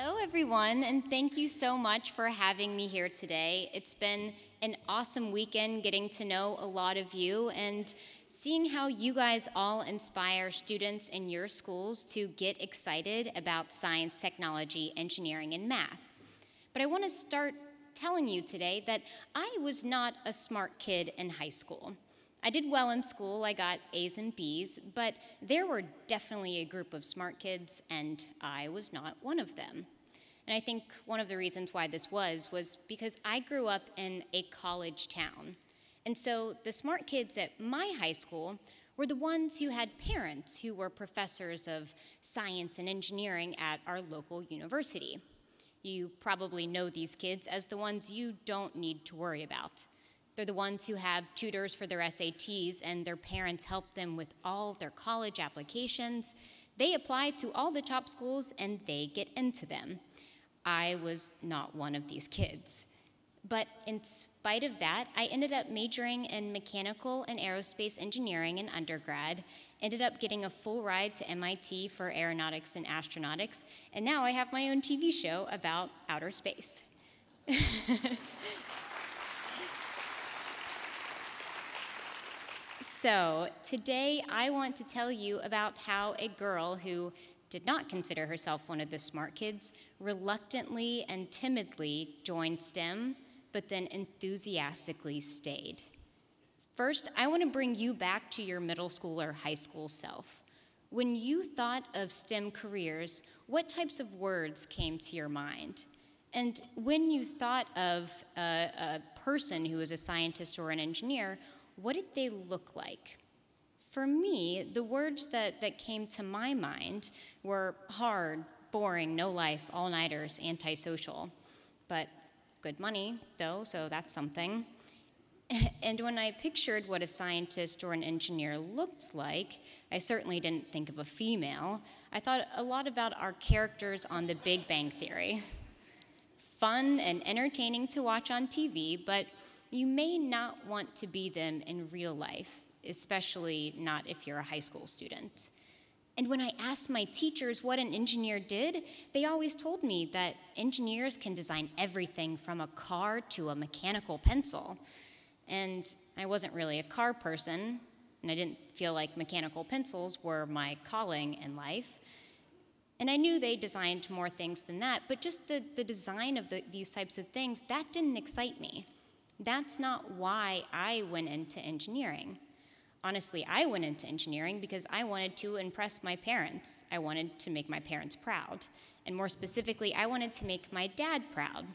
Hello, everyone, and thank you so much for having me here today. It's been an awesome weekend getting to know a lot of you and seeing how you guys all inspire students in your schools to get excited about science, technology, engineering, and math. But I want to start telling you today that I was not a smart kid in high school. I did well in school, I got A's and B's, but there were definitely a group of smart kids, and I was not one of them. And I think one of the reasons why this was because I grew up in a college town. And so the smart kids at my high school were the ones who had parents who were professors of science and engineering at our local university. You probably know these kids as the ones you don't need to worry about. They're the ones who have tutors for their SATs and their parents help them with all of their college applications. They apply to all the top schools and they get into them. I was not one of these kids. But in spite of that, I ended up majoring in mechanical and aerospace engineering in undergrad, ended up getting a full ride to MIT for Aeronautics and Astronautics, and now I have my own TV show about outer space. So today I want to tell you about how a girl who did not consider herself one of the smart kids reluctantly and timidly joined STEM, but then enthusiastically stayed. First, I want to bring you back to your middle school or high school self. When you thought of STEM careers, what types of words came to your mind? And when you thought of a person who was a scientist or an engineer, what did they look like? For me, the words that came to my mind were hard, boring, no life, all-nighters, antisocial. But good money, though, so that's something. And when I pictured what a scientist or an engineer looked like, I certainly didn't think of a female. I thought a lot about our characters on The Big Bang Theory. Fun and entertaining to watch on TV, but you may not want to be them in real life, especially not if you're a high school student. And when I asked my teachers what an engineer did, they always told me that engineers can design everything from a car to a mechanical pencil. And I wasn't really a car person, and I didn't feel like mechanical pencils were my calling in life. And I knew they designed more things than that, but just the design of these types of things, that didn't excite me. That's not why I went into engineering. Honestly, I went into engineering because I wanted to impress my parents. I wanted to make my parents proud. And more specifically, I wanted to make my dad proud.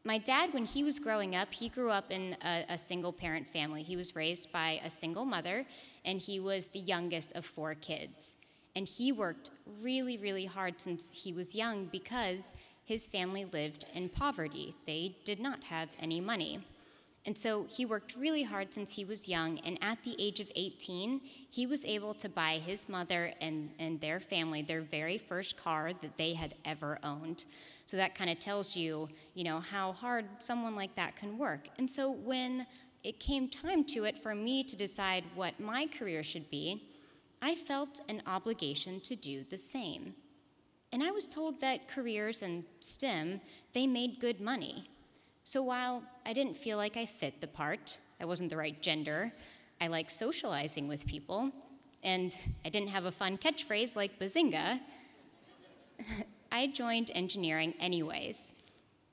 My dad, when he was growing up, he grew up in a single-parent family. He was raised by a single mother, and he was the youngest of 4 kids. And he worked really, really hard since he was young because his family lived in poverty. They did not have any money. And so he worked really hard since he was young, and at the age of 18, he was able to buy his mother and their family their very first car that they had ever owned. So that kind of tells you, how hard someone like that can work. And so when it came time to it for me to decide what my career should be, I felt an obligation to do the same. And I was told that careers in STEM, they made good money. So while I didn't feel like I fit the part, I wasn't the right gender, I like socializing with people, and I didn't have a fun catchphrase like Bazinga, I joined engineering anyways.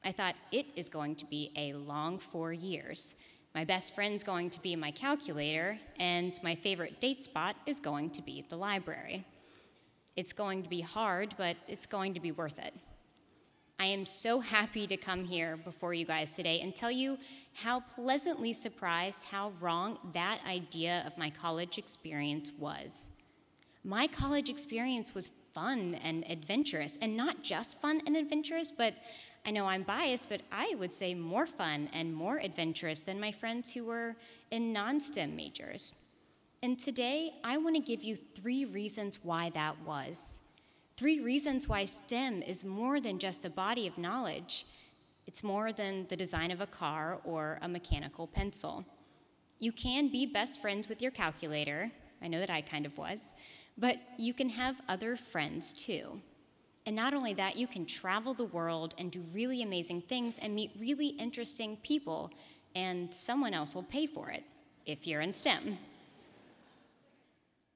I thought it is going to be a long 4 years. My best friend's going to be my calculator, and my favorite date spot is going to be the library. It's going to be hard, but it's going to be worth it. I am so happy to come here before you guys today and tell you how pleasantly surprised how wrong that idea of my college experience was. My college experience was fun and adventurous, and not just fun and adventurous, but I know I'm biased, but I would say more fun and more adventurous than my friends who were in non-STEM majors. And today, I want to give you 3 reasons why that was. 3 reasons why STEM is more than just a body of knowledge. It's more than the design of a car or a mechanical pencil. You can be best friends with your calculator. I know that I kind of was. But you can have other friends too. And not only that, you can travel the world and do really amazing things and meet really interesting people, and someone else will pay for it if you're in STEM.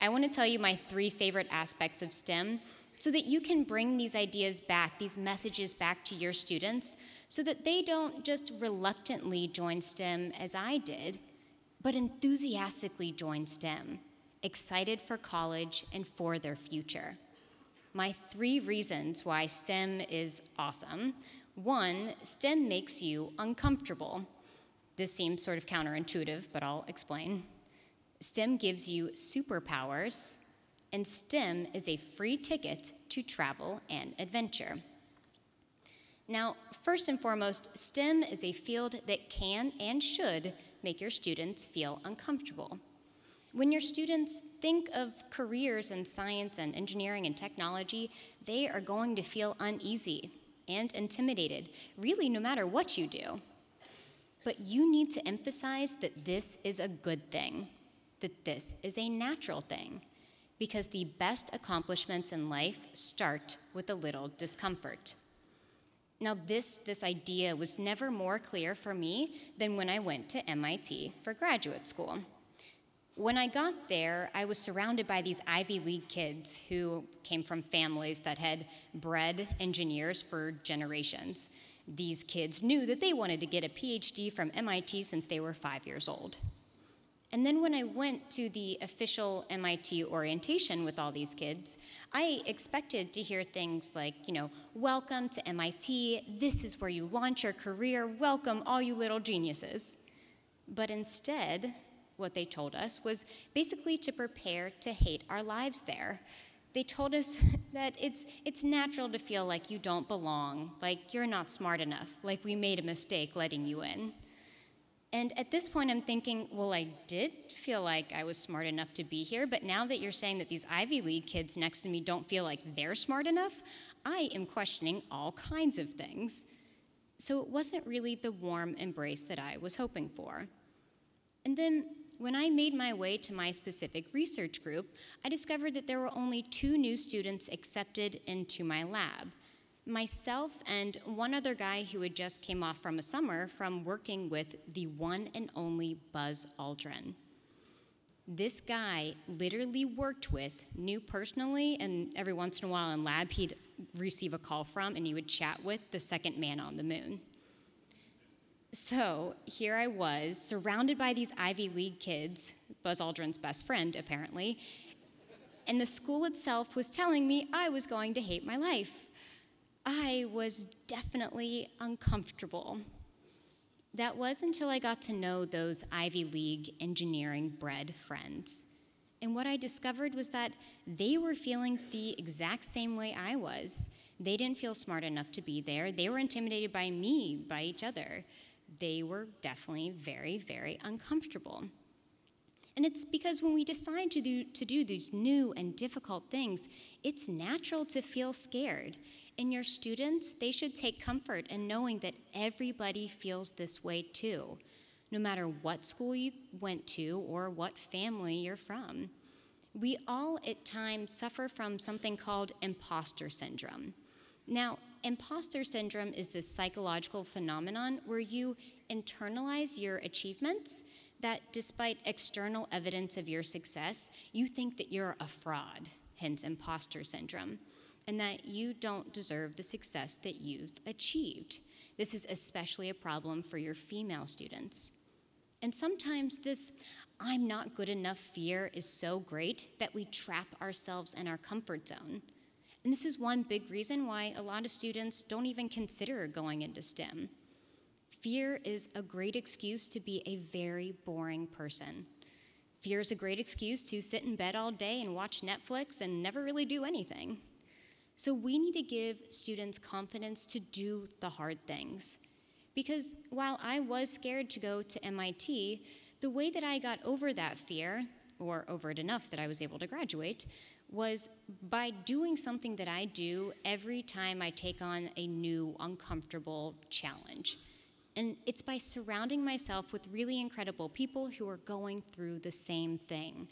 I want to tell you my 3 favorite aspects of STEM so that you can bring these ideas back, these messages back to your students, so that they don't just reluctantly join STEM as I did, but enthusiastically join STEM, excited for college and for their future. My 3 reasons why STEM is awesome. 1, STEM makes you uncomfortable. This seems sort of counterintuitive, but I'll explain. STEM gives you superpowers, and STEM is a free ticket to travel and adventure. Now, first and foremost, STEM is a field that can and should make your students feel uncomfortable. When your students think of careers in science and engineering and technology, they are going to feel uneasy and intimidated, really no matter what you do. But you need to emphasize that this is a good thing, that this is a natural thing, because the best accomplishments in life start with a little discomfort. Now, this idea was never more clear for me than when I went to MIT for graduate school. When I got there, I was surrounded by these Ivy League kids who came from families that had bred engineers for generations. These kids knew that they wanted to get a PhD from MIT since they were 5 years old. And then when I went to the official MIT orientation with all these kids, I expected to hear things like, welcome to MIT, this is where you launch your career, welcome all you little geniuses. But instead, what they told us was basically to prepare to hate our lives there. They told us that it's natural to feel like you don't belong, like you're not smart enough, like we made a mistake letting you in. And at this point, I'm thinking, well, I did feel like I was smart enough to be here, but now that you're saying that these Ivy League kids next to me don't feel like they're smart enough, I am questioning all kinds of things. So it wasn't really the warm embrace that I was hoping for. And then when I made my way to my specific research group, I discovered that there were only 2 new students accepted into my lab. Myself and one other guy who had just came off from a summer from working with the one and only Buzz Aldrin. This guy literally worked with, knew personally, and every once in a while in lab he'd receive a call from and he would chat with the second man on the moon. So here I was, surrounded by these Ivy League kids, Buzz Aldrin's best friend apparently, and the school itself was telling me I was going to hate my life. I was definitely uncomfortable. That was until I got to know those Ivy League engineering-bred friends. And what I discovered was that they were feeling the exact same way I was. They didn't feel smart enough to be there. They were intimidated by me, by each other. They were definitely very, very uncomfortable. And it's because when we decide to do these new and difficult things, it's natural to feel scared. And your students, they should take comfort in knowing that everybody feels this way too, no matter what school you went to or what family you're from. We all at times suffer from something called imposter syndrome. Now, imposter syndrome is this psychological phenomenon where you internalize your achievements, that despite external evidence of your success, you think that you're a fraud, hence imposter syndrome, and that you don't deserve the success that you've achieved. This is especially a problem for your female students. And sometimes this I'm not good enough fear is so great that we trap ourselves in our comfort zone. And this is one big reason why a lot of students don't even consider going into STEM. Fear is a great excuse to be a very boring person. Fear is a great excuse to sit in bed all day and watch Netflix and never really do anything. So we need to give students confidence to do the hard things. Because while I was scared to go to MIT, the way that I got over that fear, or over it enough that I was able to graduate, was by doing something that I do every time I take on a new uncomfortable challenge. And it's by surrounding myself with really incredible people who are going through the same thing.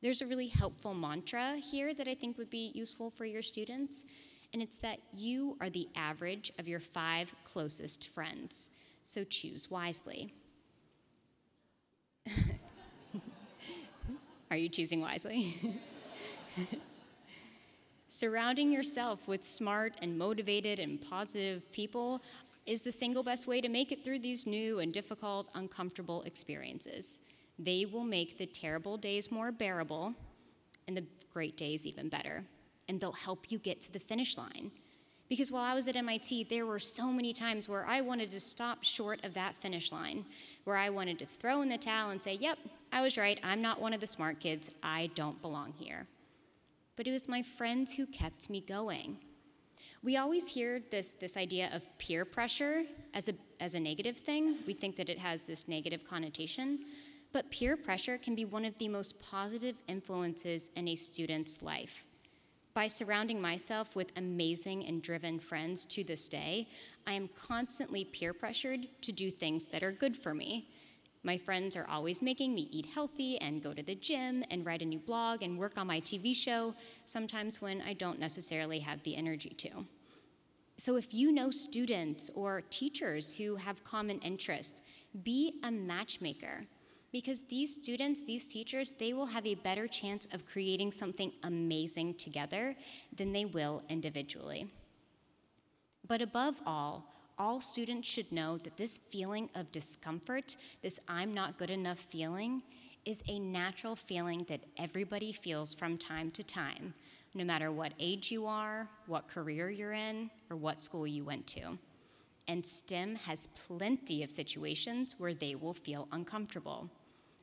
There's a really helpful mantra here that I think would be useful for your students, and it's that you are the average of your 5 closest friends, so choose wisely. Are you choosing wisely? Surrounding yourself with smart and motivated and positive people is the single best way to make it through these new and difficult, uncomfortable experiences. They will make the terrible days more bearable and the great days even better. And they'll help you get to the finish line. Because while I was at MIT, there were so many times where I wanted to stop short of that finish line, where I wanted to throw in the towel and say, yep, I was right, I'm not one of the smart kids, I don't belong here. But it was my friends who kept me going. We always hear this idea of peer pressure as a negative thing. We think that it has this negative connotation. But peer pressure can be one of the most positive influences in a student's life. By surrounding myself with amazing and driven friends to this day, I am constantly peer pressured to do things that are good for me. My friends are always making me eat healthy and go to the gym and write a new blog and work on my TV show, sometimes when I don't necessarily have the energy to. So if you know students or teachers who have common interests, be a matchmaker. Because these students, these teachers, they will have a better chance of creating something amazing together than they will individually. But above all students should know that this feeling of discomfort, this I'm not good enough feeling, is a natural feeling that everybody feels from time to time, no matter what age you are, what career you're in, or what school you went to. And STEM has plenty of situations where they will feel uncomfortable.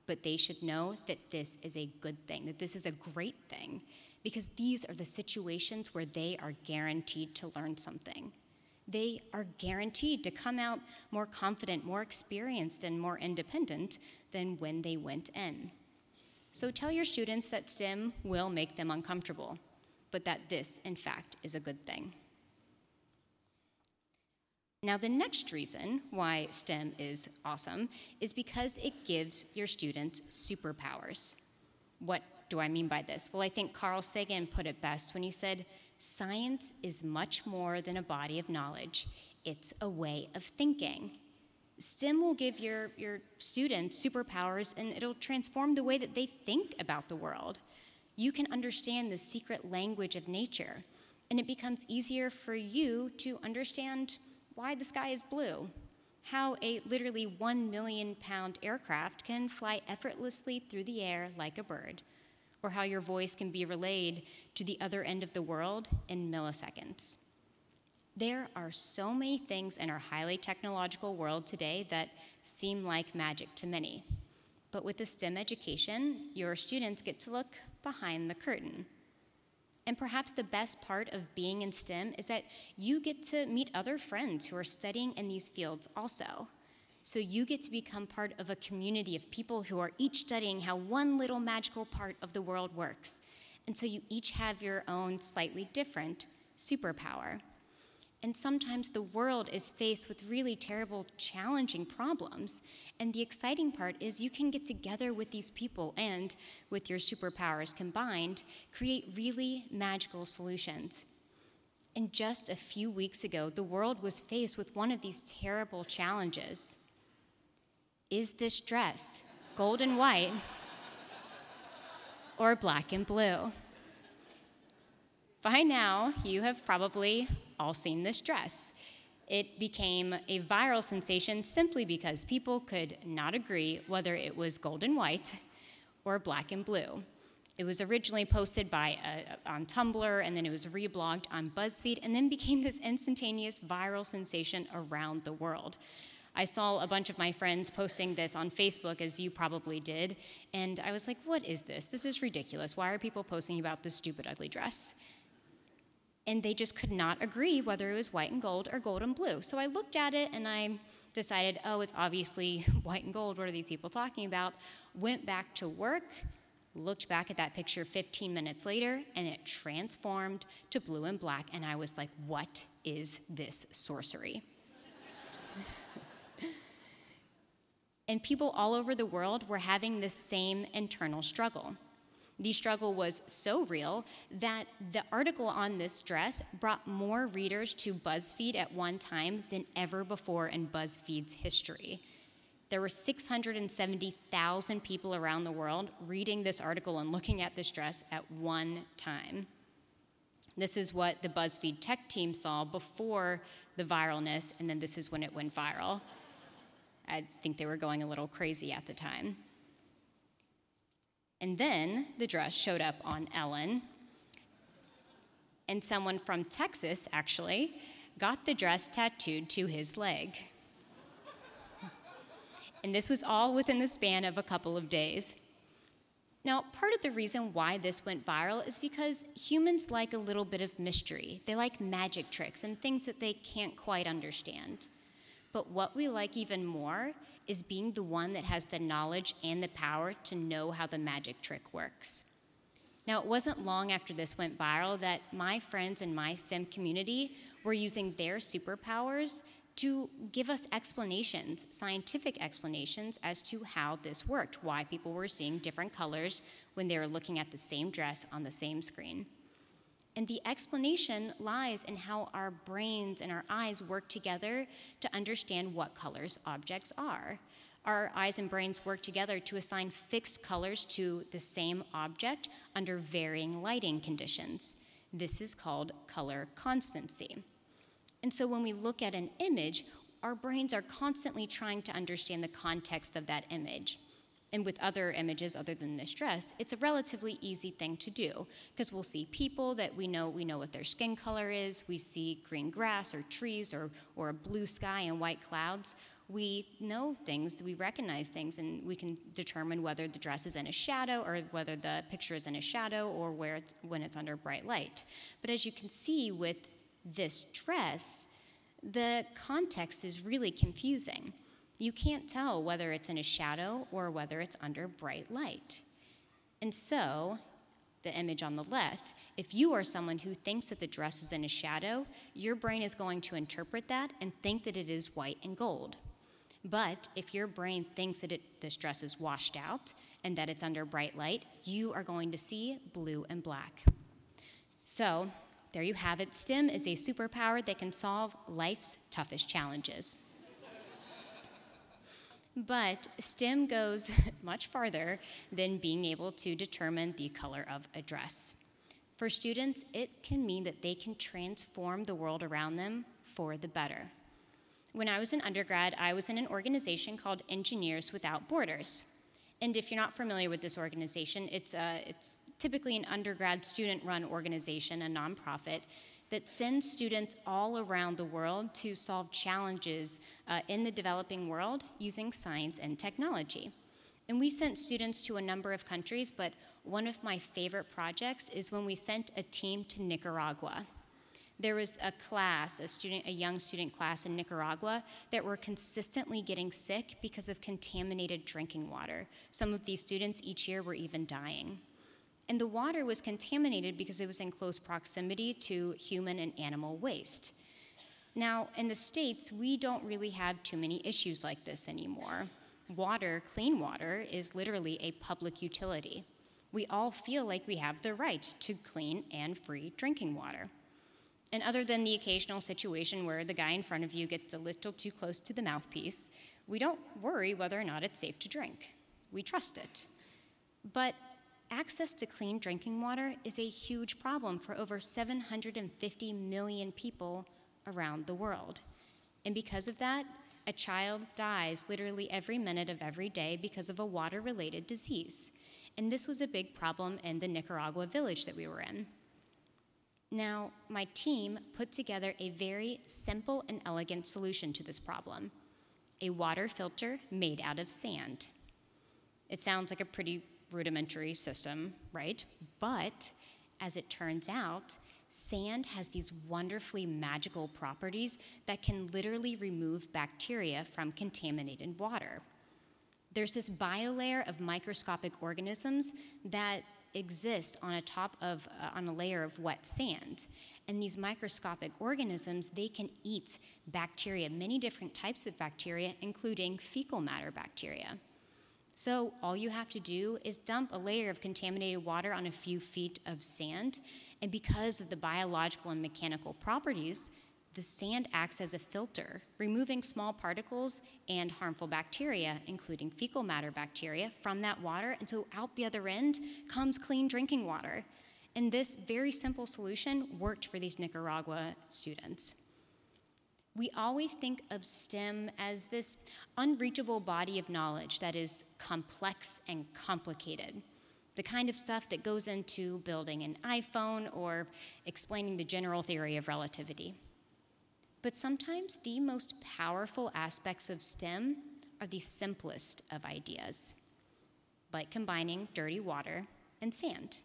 But they should know that this is a good thing, that this is a great thing, because these are the situations where they are guaranteed to learn something. They are guaranteed to come out more confident, more experienced, and more independent than when they went in. So tell your students that STEM will make them uncomfortable, but that this, in fact, is a good thing. Now, the next reason why STEM is awesome is because it gives your students superpowers. What do I mean by this? Well, I think Carl Sagan put it best when he said, science is much more than a body of knowledge. It's a way of thinking. STEM will give your students superpowers, and it'll transform the way that they think about the world. You can understand the secret language of nature, and it becomes easier for you to understand why the sky is blue, how a literally 1 million pound aircraft can fly effortlessly through the air like a bird, or how your voice can be relayed to the other end of the world in milliseconds. There are so many things in our highly technological world today that seem like magic to many. But with a STEM education, your students get to look behind the curtain. And perhaps the best part of being in STEM is that you get to meet other friends who are studying in these fields also. So you get to become part of a community of people who are each studying how one little magical part of the world works. And so you each have your own slightly different superpower. And sometimes the world is faced with really terrible, challenging problems. And the exciting part is you can get together with these people and, with your superpowers combined, create really magical solutions. And just a few weeks ago, the world was faced with one of these terrible challenges. Is this dress gold and white or black and blue? By now, you have probably all seen this dress. It became a viral sensation simply because people could not agree whether it was gold and white or black and blue. It was originally posted on Tumblr, and then it was reblogged on BuzzFeed, and then became this instantaneous viral sensation around the world. I saw a bunch of my friends posting this on Facebook, as you probably did, and I was like, what is this? This is ridiculous. Why are people posting about this stupid, ugly dress? And they just could not agree whether it was white and gold or gold and blue. So I looked at it and I decided, oh, it's obviously white and gold. What are these people talking about? Went back to work, looked back at that picture 15 minutes later, and it transformed to blue and black. And I was like, what is this sorcery? And people all over the world were having this same internal struggle. The struggle was so real that the article on this dress brought more readers to BuzzFeed at one time than ever before in BuzzFeed's history. There were 670,000 people around the world reading this article and looking at this dress at one time. This is what the BuzzFeed tech team saw before the viralness, and then this is when it went viral. I think they were going a little crazy at the time. And then the dress showed up on Ellen, and someone from Texas, actually, got the dress tattooed to his leg. And this was all within the span of a couple of days. Now, part of the reason why this went viral is because humans like a little bit of mystery. They like magic tricks and things that they can't quite understand. But what we like even more is being the one that has the knowledge and the power to know how the magic trick works. Now, it wasn't long after this went viral that my friends in my STEM community were using their superpowers to give us explanations, scientific explanations as to how this worked, why people were seeing different colors when they were looking at the same dress on the same screen. And the explanation lies in how our brains and our eyes work together to understand what colors objects are. Our eyes and brains work together to assign fixed colors to the same object under varying lighting conditions. This is called color constancy. And so when we look at an image, our brains are constantly trying to understand the context of that image. And with other images other than this dress, it's a relatively easy thing to do, because we'll see people that we know what their skin color is, we see green grass or trees or a blue sky and white clouds. We know things, we recognize things, and we can determine whether the dress is in a shadow or whether the picture is in a shadow or when it's under bright light. But as you can see with this dress, the context is really confusing. You can't tell whether it's in a shadow or whether it's under bright light. And so, the image on the left, if you are someone who thinks that the dress is in a shadow, your brain is going to interpret that and think that it is white and gold. But if your brain thinks that this dress is washed out and that it's under bright light, you are going to see blue and black. So, there you have it. STEM is a superpower that can solve life's toughest challenges. But STEM goes much farther than being able to determine the color of a dress. For students, it can mean that they can transform the world around them for the better. When I was an undergrad, I was in an organization called Engineers Without Borders. And if you're not familiar with this organization, it's typically an undergrad student-run organization, a nonprofit, that sends students all around the world to solve challenges in the developing world using science and technology. And we sent students to a number of countries, but one of my favorite projects is when we sent a team to Nicaragua. There was a young student class in Nicaragua that were consistently getting sick because of contaminated drinking water. Some of these students each year were even dying. And the water was contaminated because it was in close proximity to human and animal waste. Now, in the States, we don't really have too many issues like this anymore. Water, clean water, is literally a public utility. We all feel like we have the right to clean and free drinking water. And other than the occasional situation where the guy in front of you gets a little too close to the mouthpiece, we don't worry whether or not it's safe to drink. We trust it. But access to clean drinking water is a huge problem for over 750 million people around the world. And because of that, a child dies literally every minute of every day because of a water-related disease. And this was a big problem in the Nicaragua village that we were in. Now, my team put together a very simple and elegant solution to this problem: a water filter made out of sand. It sounds like a pretty rudimentary system, right? But as it turns out, sand has these wonderfully magical properties that can literally remove bacteria from contaminated water. There's this biolayer of microscopic organisms that exist on a layer of wet sand. And these microscopic organisms, they can eat bacteria, many different types of bacteria, including fecal matter bacteria. So all you have to do is dump a layer of contaminated water on a few feet of sand, and because of the biological and mechanical properties, the sand acts as a filter, removing small particles and harmful bacteria, including fecal matter bacteria, from that water, and so out the other end comes clean drinking water. And this very simple solution worked for these Nicaragua students. We always think of STEM as this unreachable body of knowledge that is complex and complicated, the kind of stuff that goes into building an iPhone or explaining the general theory of relativity. But sometimes the most powerful aspects of STEM are the simplest of ideas, like combining dirty water and sand.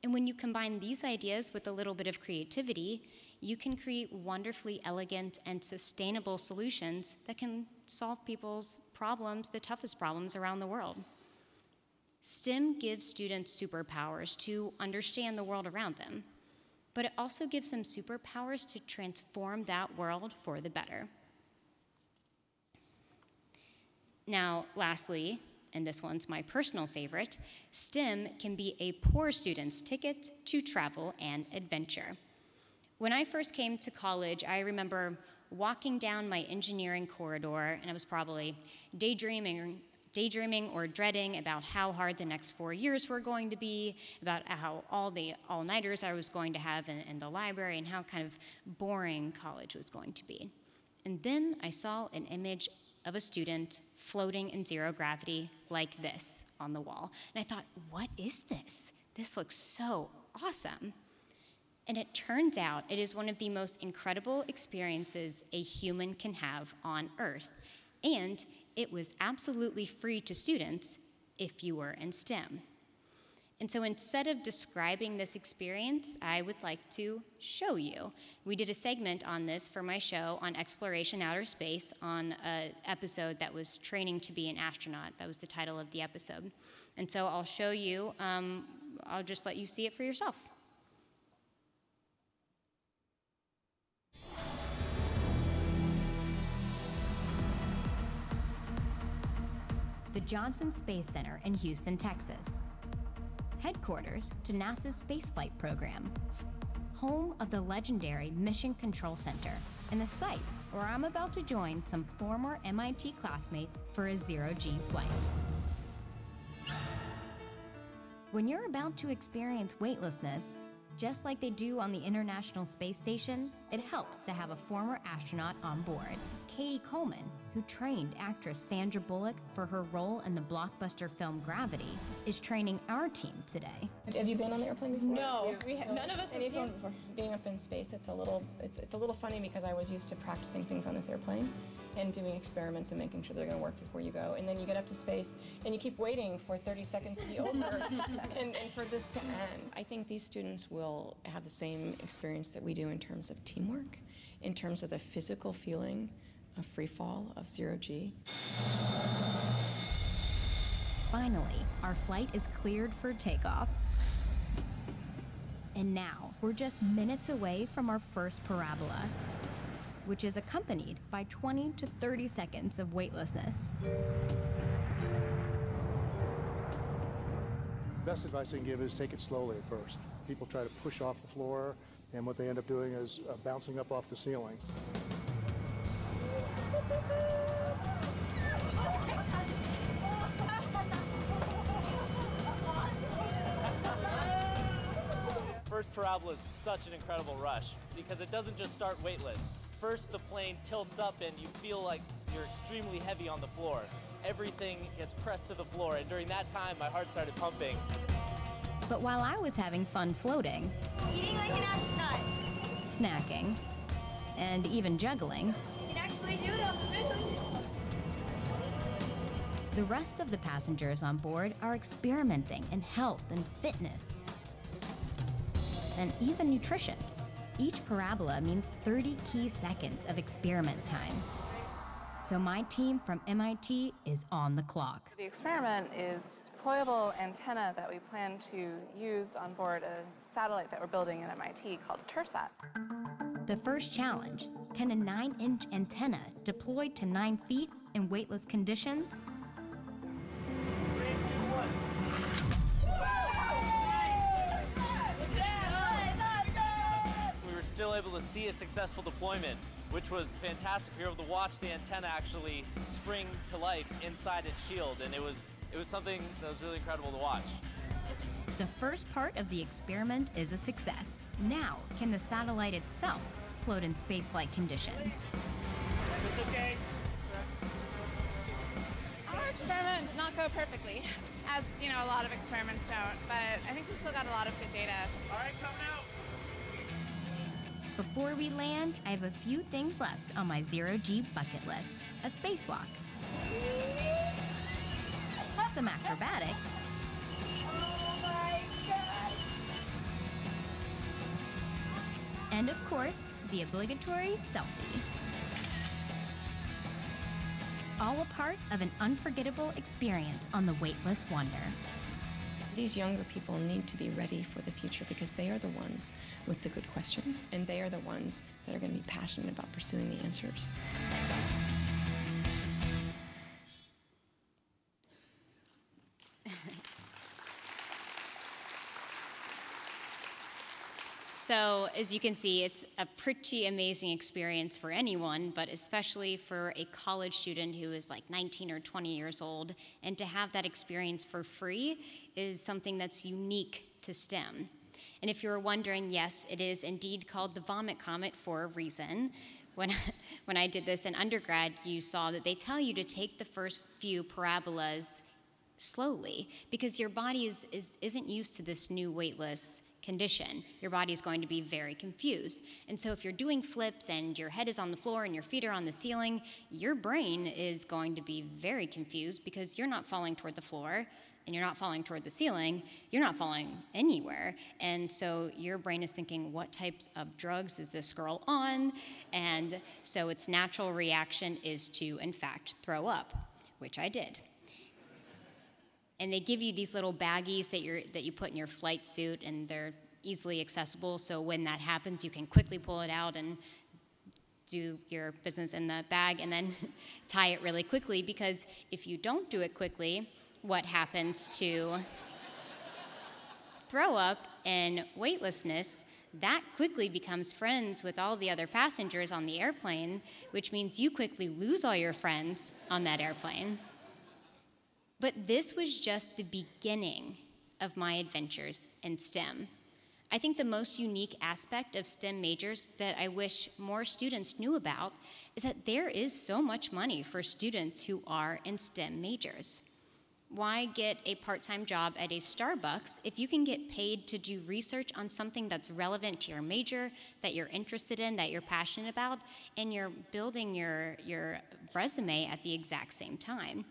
And when you combine these ideas with a little bit of creativity, you can create wonderfully elegant and sustainable solutions that can solve people's problems, the toughest problems around the world. STEM gives students superpowers to understand the world around them, but it also gives them superpowers to transform that world for the better. Now, lastly, and this one's my personal favorite, STEM can be a poor student's ticket to travel and adventure. When I first came to college, I remember walking down my engineering corridor, and I was probably daydreaming or dreading about how hard the next 4 years were going to be, about how all the all-nighters I was going to have in the library, and how kind of boring college was going to be. And then I saw an image of a student floating in zero gravity like this on the wall. And I thought, what is this? This looks so awesome. And it turns out it is one of the most incredible experiences a human can have on Earth. And it was absolutely free to students if you were in STEM. And so instead of describing this experience, I would like to show you. We did a segment on this for my show on exploration outer space on an episode that was Training to be an Astronaut. That was the title of the episode. And so I'll show you, I'll just let you see it for yourself. The Johnson Space Center in Houston, Texas. Headquarters to NASA's spaceflight program. Home of the legendary Mission Control Center, and the site where I'm about to join some former MIT classmates for a zero-G flight. When you're about to experience weightlessness, just like they do on the International Space Station, it helps to have a former astronaut on board. Katie Coleman, who trained actress Sandra Bullock for her role in the blockbuster film Gravity, is training our team today. Have you been on the airplane before? No, none of us have flown before. Being up in space, it's a little funny because I was used to practicing things on this airplane and doing experiments and making sure they're going to work before you go. And then you get up to space and you keep waiting for 30 seconds to be over and for this to end. I think these students will have the same experience that we do in terms of teamwork, in terms of the physical feeling of free fall, of zero-G. Finally, our flight is cleared for takeoff. And now, we're just minutes away from our first parabola, which is accompanied by 20 to 30 seconds of weightlessness. Best advice I can give is take it slowly at first. People try to push off the floor, and what they end up doing is bouncing up off the ceiling. First parabola is such an incredible rush because it doesn't just start weightless. First, the plane tilts up and you feel like you're extremely heavy on the floor. Everything gets pressed to the floor, and during that time, my heart started pumping. But while I was having fun floating, eating like an astronaut, snacking, and even juggling, you can actually do it on the moon. The rest of the passengers on board are experimenting in health and fitness, and even nutrition. Each parabola means 30 key seconds of experiment time. So my team from MIT is on the clock. The experiment is a deployable antenna that we plan to use on board a satellite that we're building at MIT called TIRSAT. The first challenge, can a 9-inch antenna deployed to 9 feet in weightless conditions? still able to see a successful deployment, which was fantastic. We were able to watch the antenna actually spring to life inside its shield, and it was something that was really incredible to watch. The first part of the experiment is a success. Now, can the satellite itself float in space-like conditions? It's okay. Our experiment did not go perfectly, as you know, a lot of experiments don't, but I think we still got a lot of good data. All right, coming out. Before we land, I have a few things left on my zero-G bucket list. A spacewalk, some acrobatics, Oh my God. and of course, the obligatory selfie. All a part of an unforgettable experience on the Weightless Wonder. These younger people need to be ready for the future because they are the ones with the good questions, and they are the ones that are going to be passionate about pursuing the answers. So, as you can see, it's a pretty amazing experience for anyone, but especially for a college student who is like 19 or 20 years old. And to have that experience for free is something that's unique to STEM. And if you were wondering, yes, it is indeed called the Vomit Comet for a reason. When I did this in undergrad, you saw that they tell you to take the first few parabolas slowly because your body isn't used to this new weightless condition. Your body is going to be very confused. And so if you're doing flips and your head is on the floor and your feet are on the ceiling, your brain is going to be very confused because you're not falling toward the floor and you're not falling toward the ceiling, you're not falling anywhere. And so your brain is thinking, what types of drugs is this girl on? And so its natural reaction is to, in fact, throw up, which I did. And they give you these little baggies that you put in your flight suit, and they're easily accessible, so when that happens, you can quickly pull it out and do your business in the bag and then tie it really quickly, because if you don't do it quickly, what happens to throw up and weightlessness, that quickly becomes friends with all the other passengers on the airplane, which means you quickly lose all your friends on that airplane. But this was just the beginning of my adventures in STEM. I think the most unique aspect of STEM majors that I wish more students knew about is that there is so much money for students who are in STEM majors. Why get a part-time job at a Starbucks if you can get paid to do research on something that's relevant to your major, that you're interested in, that you're passionate about, and you're building your resume at the exact same time?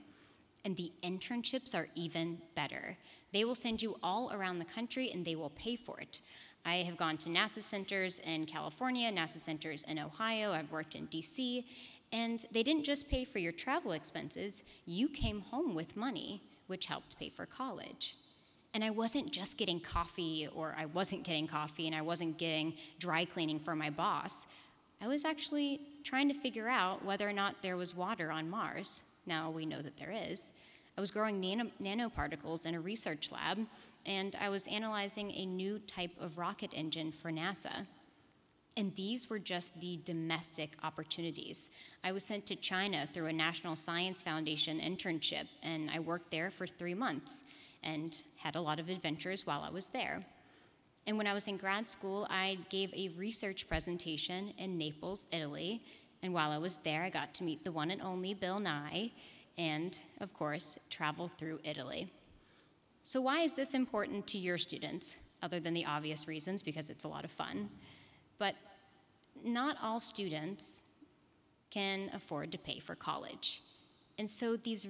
And the internships are even better. They will send you all around the country and they will pay for it. I have gone to NASA centers in California, NASA centers in Ohio, I've worked in DC, and they didn't just pay for your travel expenses, you came home with money, which helped pay for college. And I wasn't just getting coffee, or I wasn't getting coffee, and I wasn't getting dry cleaning for my boss. I was actually trying to figure out whether or not there was water on Mars. Now we know that there is. I was growing nanoparticles in a research lab, and I was analyzing a new type of rocket engine for NASA. And these were just the domestic opportunities. I was sent to China through a National Science Foundation internship, and I worked there for 3 months and had a lot of adventures while I was there. And when I was in grad school, I gave a research presentation in Naples, Italy. And while I was there, I got to meet the one and only Bill Nye and, of course, travel through Italy. So why is this important to your students, other than the obvious reasons, because it's a lot of fun? But not all students can afford to pay for college. And so these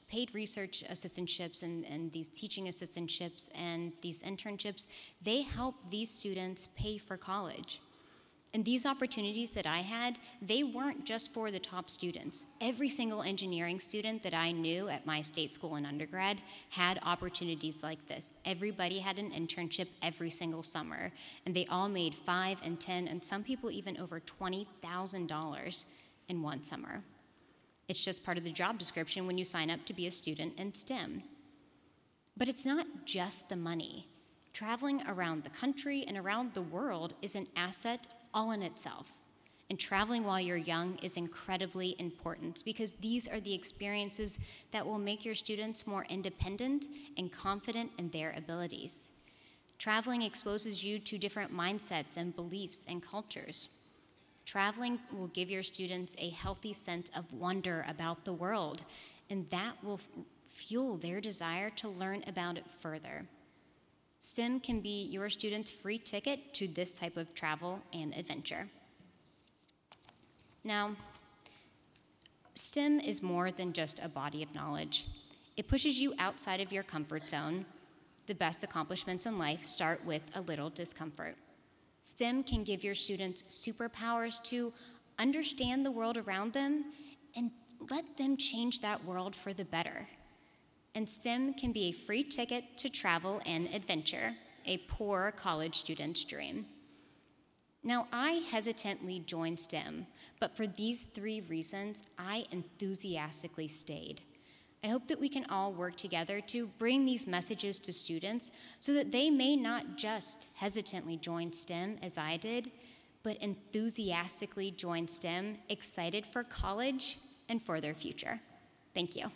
paid research assistantships and these teaching assistantships and these internships, they help these students pay for college. And these opportunities that I had, they weren't just for the top students. Every single engineering student that I knew at my state school in undergrad had opportunities like this. Everybody had an internship every single summer, and they all made $5,000 and $10,000, and some people even over $20,000 in one summer. It's just part of the job description when you sign up to be a student in STEM. But it's not just the money. Traveling around the country and around the world is an asset all in itself. And traveling while you're young is incredibly important because these are the experiences that will make your students more independent and confident in their abilities. Traveling exposes you to different mindsets and beliefs and cultures. Traveling will give your students a healthy sense of wonder about the world, and that will fuel their desire to learn about it further. STEM can be your student's free ticket to this type of travel and adventure. Now, STEM is more than just a body of knowledge. It pushes you outside of your comfort zone. The best accomplishments in life start with a little discomfort. STEM can give your students superpowers to understand the world around them and let them change that world for the better. And STEM can be a free ticket to travel and adventure, a poor college student's dream. Now, I hesitantly joined STEM, but for these 3 reasons, I enthusiastically stayed. I hope that we can all work together to bring these messages to students so that they may not just hesitantly join STEM as I did, but enthusiastically join STEM, excited for college and for their future. Thank you.